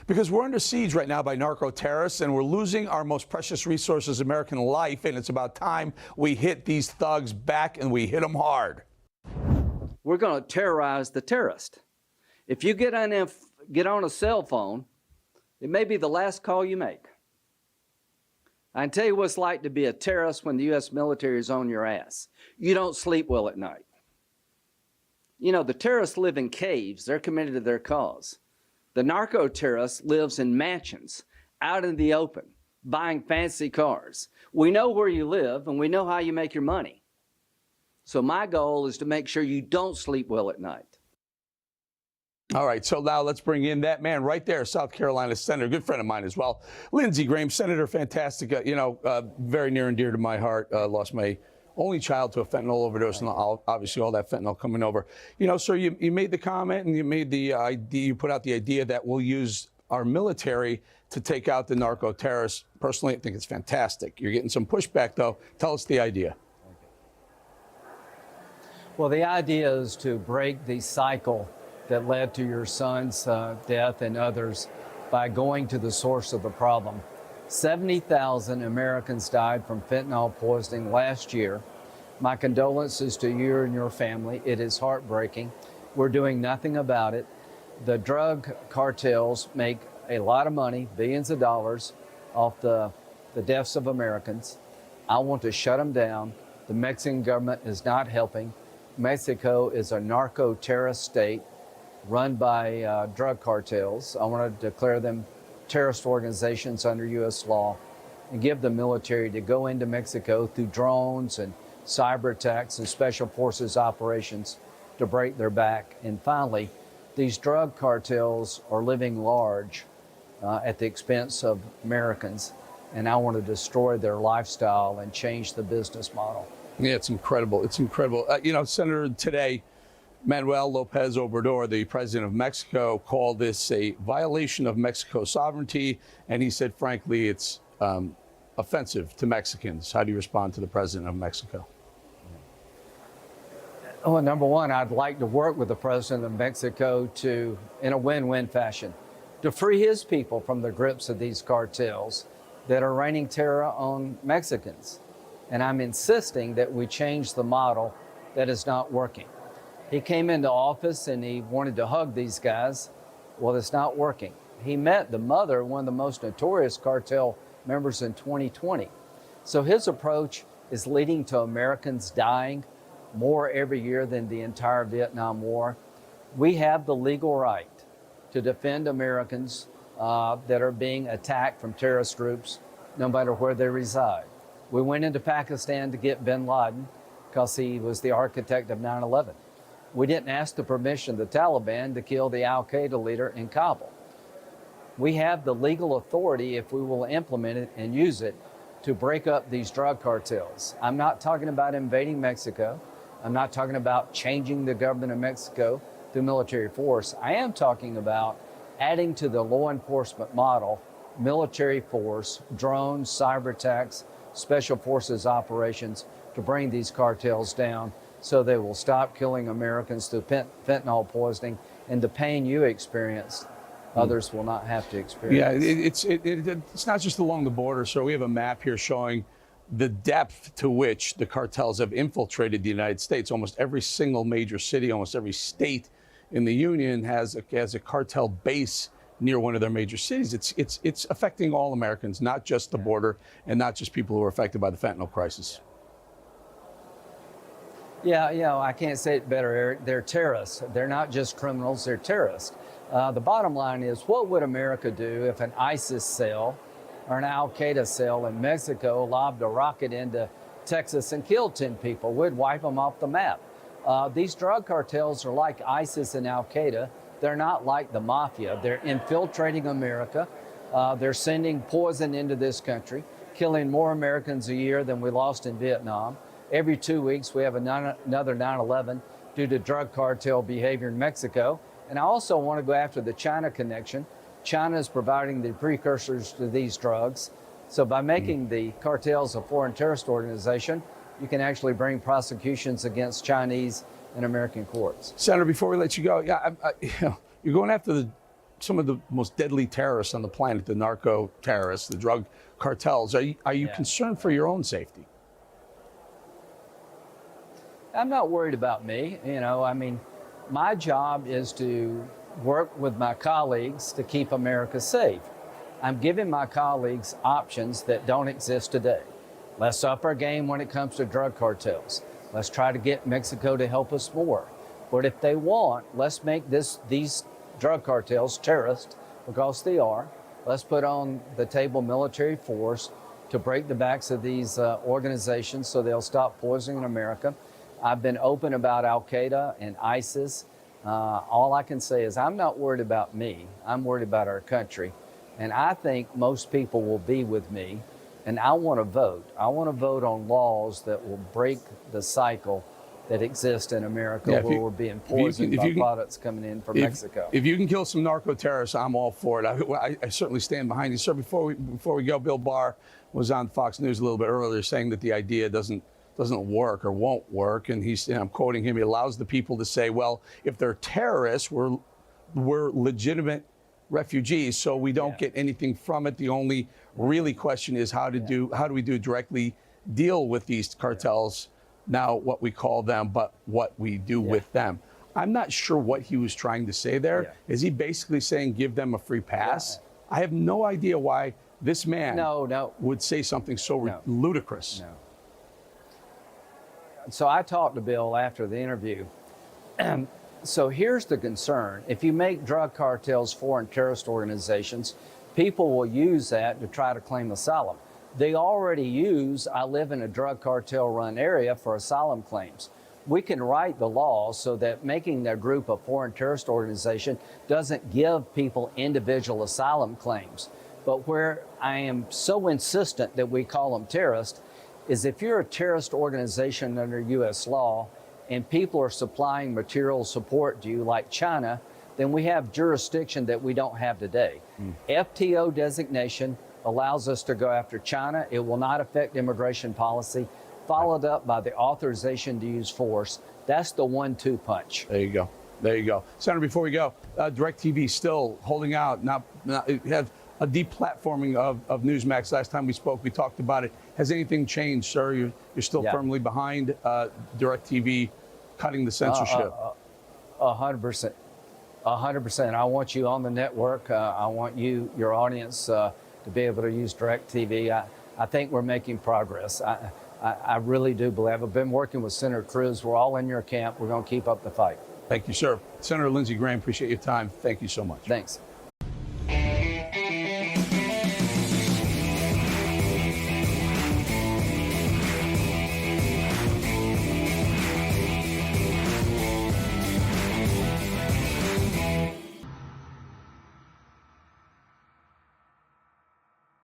Because we're under siege right now by narco-terrorists, and we're losing our most precious resources, American life, and it's about time we hit these thugs back and we hit them hard. We're going to terrorize the terrorist. If you get on a cell phone, it may be the last call you make. I can tell you what it's like to be a terrorist when the U.S. military is on your ass. You don't sleep well at night. You know, the terrorists live in caves. They're committed to their cause. The narco-terrorist lives in mansions, out in the open, buying fancy cars. We know where you live, and we know how you make your money. So my goal is to make sure you don't sleep well at night. All right, so now let's bring in that man right there, South Carolina Senator, good friend of mine as well, Lindsey Graham, Senator, fantastic, very near and dear to my heart. Lost my only child to a fentanyl overdose, and obviously all that fentanyl coming over. You know, sir, you made the comment and you made the idea, you put out the idea that we'll use our military to take out the narco-terrorists. Personally, I think it's fantastic. You're getting some pushback, though. Tell us the idea. Well, the idea is to break the cycle that led to your son's death and others by going to the source of the problem. 70,000 Americans died from fentanyl poisoning last year. My condolences to you and your family. It is heartbreaking. We're doing nothing about it. The drug cartels make a lot of money, billions of dollars, off the deaths of Americans. I want to shut them down. The Mexican government is not helping. Mexico is a narco-terrorist state run by drug cartels. I want to declare them terrorist organizations under U.S. law and give the military to go into Mexico through drones and cyber attacks and special forces operations to break their back. And finally, these drug cartels are living large at the expense of Americans, and I want to destroy their lifestyle and change the business model. Yeah, it's incredible. It's incredible. Senator, today, Manuel Lopez Obrador, the president of Mexico, called this a violation of Mexico's sovereignty, and he said, frankly, it's offensive to Mexicans. How do you respond to the president of Mexico? Well, number one, I'd like to work with the president of Mexico in a win-win fashion, to free his people from the grips of these cartels that are raining terror on Mexicans. And I'm insisting that we change the model that is not working. He came into office and he wanted to hug these guys. Well, it's not working. He met the mother of one of the most notorious cartel members in 2020. So his approach is leading to Americans dying more every year than the entire Vietnam War. We have the legal right to defend Americans that are being attacked from terrorist groups, no matter where they reside. We went into Pakistan to get bin Laden because he was the architect of 9/11. We didn't ask the permission of the Taliban to kill the al-Qaeda leader in Kabul. We have the legal authority, if we will implement it and use it, to break up these drug cartels. I'm not talking about invading Mexico. I'm not talking about changing the government of Mexico through military force. I am talking about adding to the law enforcement model military force, drones, cyber attacks, special forces operations to bring these cartels down so they will stop killing Americans through fentanyl poisoning, and the pain you experienced, others will not have to experience. Yeah, it's not just along the border. So we have a map here showing the depth to which the cartels have infiltrated the United States. Almost every single major city, almost every state in the union has a cartel base near one of their major cities. It's affecting all Americans, not just the border and not just people who are affected by the fentanyl crisis. Yeah, I can't say it better, Eric. They're terrorists. They're not just criminals, they're terrorists. The bottom line is, what would America do if an ISIS cell or an al-Qaeda cell in Mexico lobbed a rocket into Texas and killed 10 people? We'd wipe them off the map. These drug cartels are like ISIS and al-Qaeda. They're not like the mafia. They're infiltrating America. They're sending poison into this country, killing more Americans a year than we lost in Vietnam. Every 2 weeks, we have another 9/11 due to drug cartel behavior in Mexico. And I also want to go after the China connection. China is providing the precursors to these drugs. So by making the cartels a foreign terrorist organization, you can actually bring prosecutions against Chinese and American courts. Senator, before we let you go, you're going after the some of the most deadly terrorists on the planet, the narco terrorists, the drug cartels. Are you concerned for your own safety? I'm not worried about me. You know, I mean, my job is to work with my colleagues to keep America safe. I'm giving my colleagues options that don't exist today. Let's up our game when it comes to drug cartels. Let's try to get Mexico to help us more. But if they want, let's make these drug cartels terrorists, because they are. Let's put on the table military force to break the backs of these organizations so they'll stop poisoning America. I've been open about Al-Qaeda and ISIS. All I can say is I'm not worried about me. I'm worried about our country. And I think most people will be with me. And I want to vote. I want to vote on laws that will break the cycle that exists in America, where we're being poisoned by products coming in from Mexico. If you can kill some narco terrorists, I'm all for it. I certainly stand behind you. Sir, before we go, Bill Barr was on Fox News a little bit earlier saying that the idea doesn't work or won't work. And I'm quoting him, he allows the people to say, well, if they're terrorists, we're legitimate refugees, so we don't get anything from it. The only really question is how do we directly deal with these cartels, now what we call them, but what we do with them. I'm not sure what he was trying to say there. Is he basically saying give them a free pass? I have no idea why this man would say something so ludicrous. So I talked to Bill after the interview. So here's the concern. If you make drug cartels foreign terrorist organizations, people will use that to try to claim asylum. They already use, I live in a drug cartel run area, for asylum claims. We can write the law so that making their group a foreign terrorist organization doesn't give people individual asylum claims. But where I am so insistent that we call them terrorists is if you're a terrorist organization under U.S. law and people are supplying material support to you like China, then we have jurisdiction that we don't have today. FTO designation allows us to go after China. It will not affect immigration policy, followed up by the authorization to use force. That's the 1-2 punch. There you go. There you go. Senator, before we go, DirecTV still holding out, not have a deplatforming of Newsmax. Last time we spoke, we talked about it. Has anything changed, sir? You're still firmly behind DirecTV cutting the censorship? 100%. 100%. I want you on the network. I want your audience, to be able to use DirecTV. I think we're making progress. I really do believe. I've been working with Senator Cruz. We're all in your camp. We're going to keep up the fight. Thank you, sir. Senator Lindsey Graham, appreciate your time. Thank you so much. Thanks.